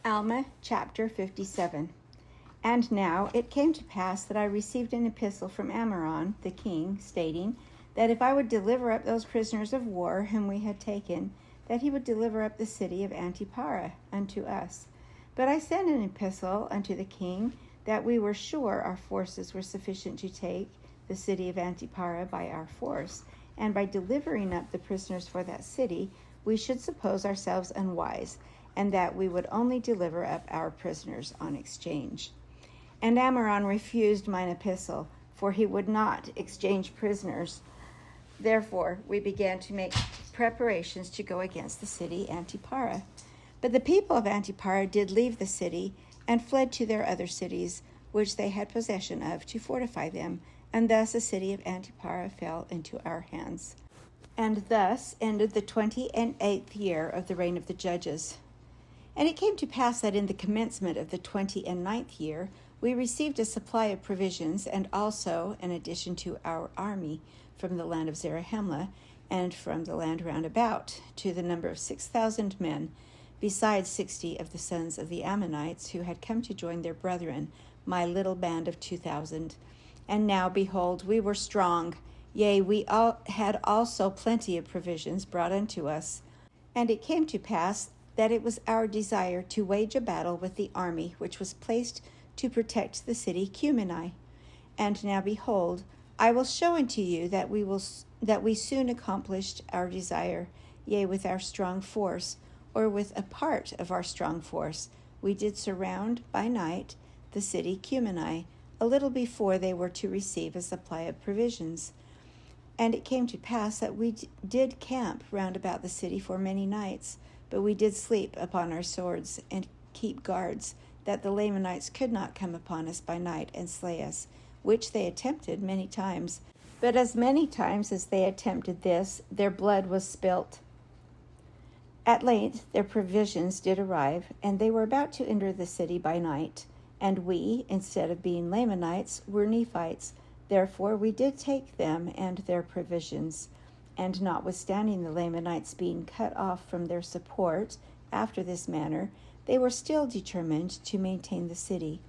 Alma, chapter 57. And now it came to pass that I received an epistle from Ammoron, the king, stating that if I would deliver up those prisoners of war whom we had taken, that he would deliver up the city of Antipara unto us. But I sent an epistle unto the king that we were sure our forces were sufficient to take the city of Antipara by our force, and by delivering up the prisoners for that city, we should suppose ourselves unwise, and that we would only deliver up our prisoners on exchange. And Ammoron refused mine epistle, for he would not exchange prisoners. Therefore we began to make preparations to go against the city Antipara. But the people of Antipara did leave the city, and fled to their other cities, which they had possession of, to fortify them, and thus the city of Antipara fell into our hands. And thus ended the 28th year of the reign of the judges. And it came to pass that in the commencement of the 29th year, we received a supply of provisions, and also an addition to our army from the land of Zarahemla, and from the land round about, to the number of 6,000 men, besides 60 of the sons of the Ammonites, who had come to join their brethren, my little band of 2,000. And now, behold, we were strong, yea, we had also plenty of provisions brought unto us. And it came to pass that it was our desire to wage a battle with the army which was placed to protect the city Cumeni. And now, behold, I will show unto you that we soon accomplished our desire, yea, with our strong force, or with a part of our strong force, we did surround by night the city Cumeni, a little before they were to receive a supply of provisions. And it came to pass that we did camp round about the city for many nights, but we did sleep upon our swords, and keep guards, that the Lamanites could not come upon us by night and slay us, which they attempted many times. But as many times as they attempted this, their blood was spilt. At length their provisions did arrive, and they were about to enter the city by night. And we, instead of being Lamanites, were Nephites. Therefore we did take them and their provisions. And notwithstanding the Lamanites being cut off from their support after this manner, they were still determined to maintain the city.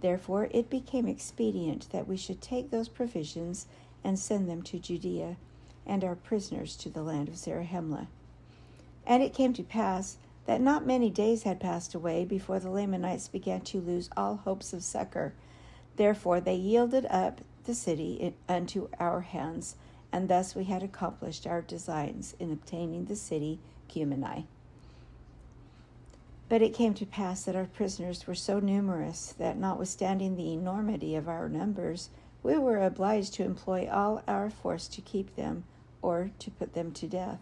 Therefore it became expedient that we should take those provisions and send them to Judea, and our prisoners to the land of Zarahemla. And it came to pass that not many days had passed away before the Lamanites began to lose all hopes of succor. Therefore they yielded up the city unto our hands, and thus we had accomplished our designs in obtaining the city Cumeni. But it came to pass that our prisoners were so numerous that, notwithstanding the enormity of our numbers, we were obliged to employ all our force to keep them, or to put them to death.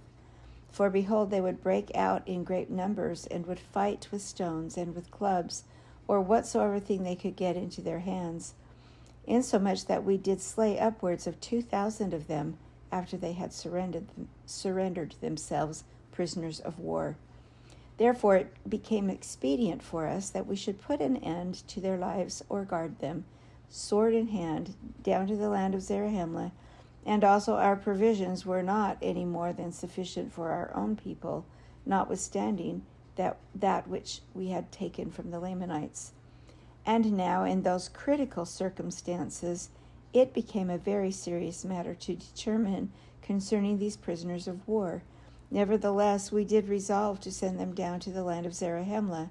For behold, they would break out in great numbers, and would fight with stones and with clubs, or whatsoever thing they could get into their hands, insomuch that we did slay upwards of 2,000 of them, after they had surrendered themselves prisoners of war. Therefore it became expedient for us that we should put an end to their lives, or guard them, sword in hand, down to the land of Zarahemla, and also our provisions were not any more than sufficient for our own people, notwithstanding that which we had taken from the Lamanites. And now in those critical circumstances it became a very serious matter to determine concerning these prisoners of war. Nevertheless, we did resolve to send them down to the land of Zarahemla.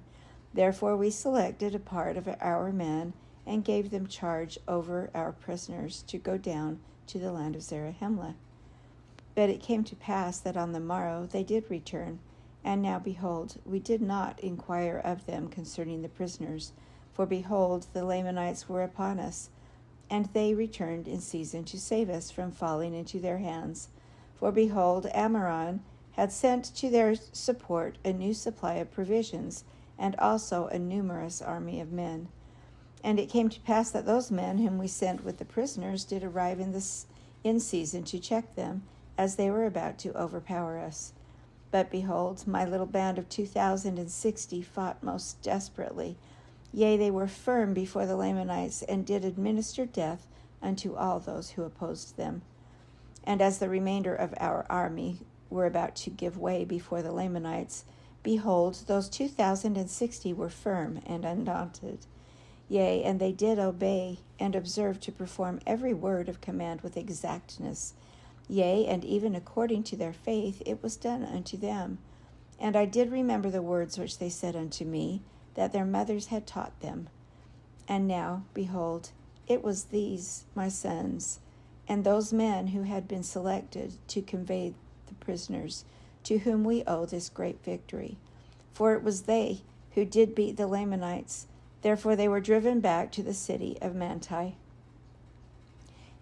Therefore we selected a part of our men, and gave them charge over our prisoners to go down to the land of Zarahemla. But it came to pass that on the morrow they did return, and now behold, we did not inquire of them concerning the prisoners, for behold, the Lamanites were upon us, and they returned in season to save us from falling into their hands. For behold, Ammoron had sent to their support a new supply of provisions, and also a numerous army of men. And it came to pass that those men whom we sent with the prisoners did arrive in season to check them, as they were about to overpower us. But behold, my little band of 2,060 fought most desperately. Yea, they were firm before the Lamanites, and did administer death unto all those who opposed them. And as the remainder of our army were about to give way before the Lamanites, behold, those 2,060 were firm and undaunted. Yea, and they did obey and observe to perform every word of command with exactness. Yea, and even according to their faith it was done unto them. And I did remember the words which they said unto me, that their mothers had taught them. And now, behold, it was these, my sons, and those men who had been selected to convey the prisoners, to whom we owe this great victory. For it was they who did beat the Lamanites, therefore they were driven back to the city of Manti.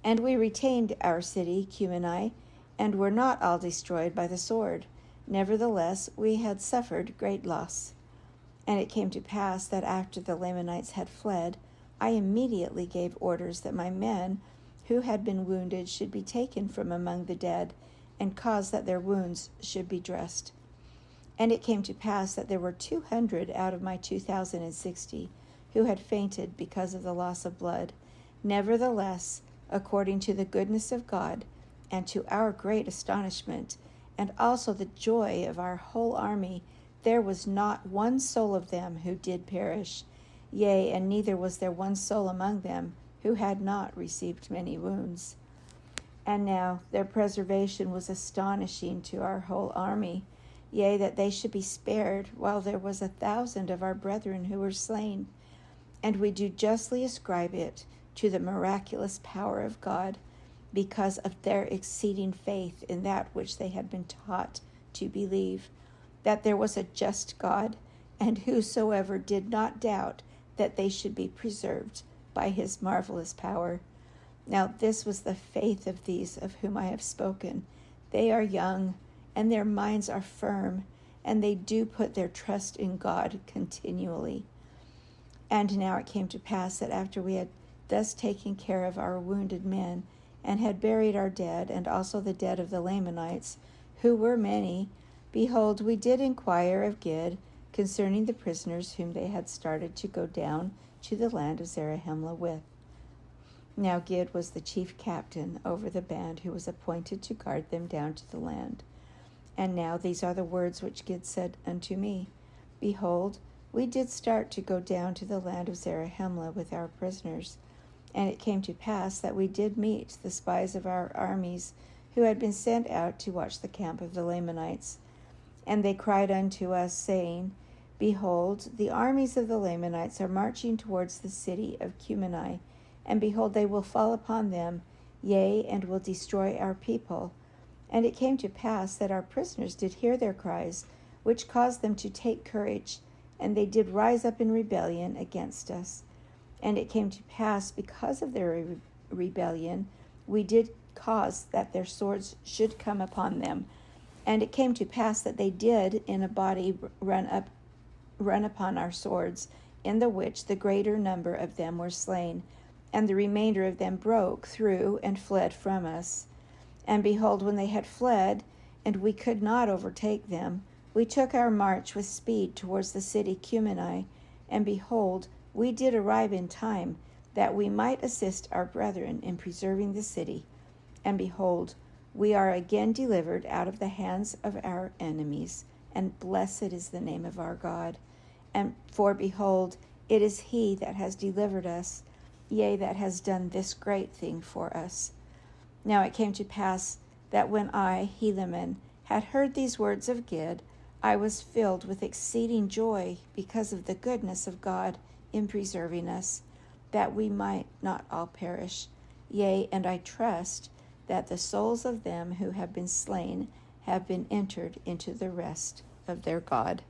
And we retained our city, Cumeni, and were not all destroyed by the sword. Nevertheless, we had suffered great loss. And it came to pass that after the Lamanites had fled, I immediately gave orders that my men who had been wounded should be taken from among the dead, and caused that their wounds should be dressed. And it came to pass that there were 200 out of my 2,060 who had fainted because of the loss of blood. Nevertheless, according to the goodness of God, and to our great astonishment, and also the joy of our whole army, there was not one soul of them who did perish. Yea, and neither was there one soul among them who had not received many wounds. And now their preservation was astonishing to our whole army, yea, that they should be spared, while there was 1,000 of our brethren who were slain. And we do justly ascribe it to the miraculous power of God, because of their exceeding faith in that which they had been taught to believe, that there was a just God, and whosoever did not doubt that they should be preserved by his marvelous power. Now this was the faith of these of whom I have spoken. They are young, and their minds are firm, and they do put their trust in God continually. And now it came to pass that after we had thus taken care of our wounded men, and had buried our dead, and also the dead of the Lamanites, who were many, behold, we did inquire of Gid concerning the prisoners whom they had started to go down to the land of Zarahemla with. Now Gid was the chief captain over the band who was appointed to guard them down to the land. And now these are the words which Gid said unto me, Behold, we did start to go down to the land of Zarahemla with our prisoners. And it came to pass that we did meet the spies of our armies, who had been sent out to watch the camp of the Lamanites. And they cried unto us, saying, Behold, the armies of the Lamanites are marching towards the city of Cumeni, and behold, they will fall upon them, yea, and will destroy our people. And it came to pass that our prisoners did hear their cries, which caused them to take courage, and they did rise up in rebellion against us. And it came to pass, because of their rebellion, we did cause that their swords should come upon them. And it came to pass that they did in a body run upon our swords, in the which the greater number of them were slain, and the remainder of them broke through and fled from us. And behold, when they had fled, and we could not overtake them, we took our march with speed towards the city Cumeni, and behold, we did arrive in time, that we might assist our brethren in preserving the city. And behold, we are again delivered out of the hands of our enemies, and blessed is the name of our God. And for behold, it is he that has delivered us, yea, that has done this great thing for us. Now it came to pass that when I, Helaman, had heard these words of Gid, I was filled with exceeding joy because of the goodness of God in preserving us, that we might not all perish. Yea, and I trust that the souls of them who have been slain have been entered into the rest of their God.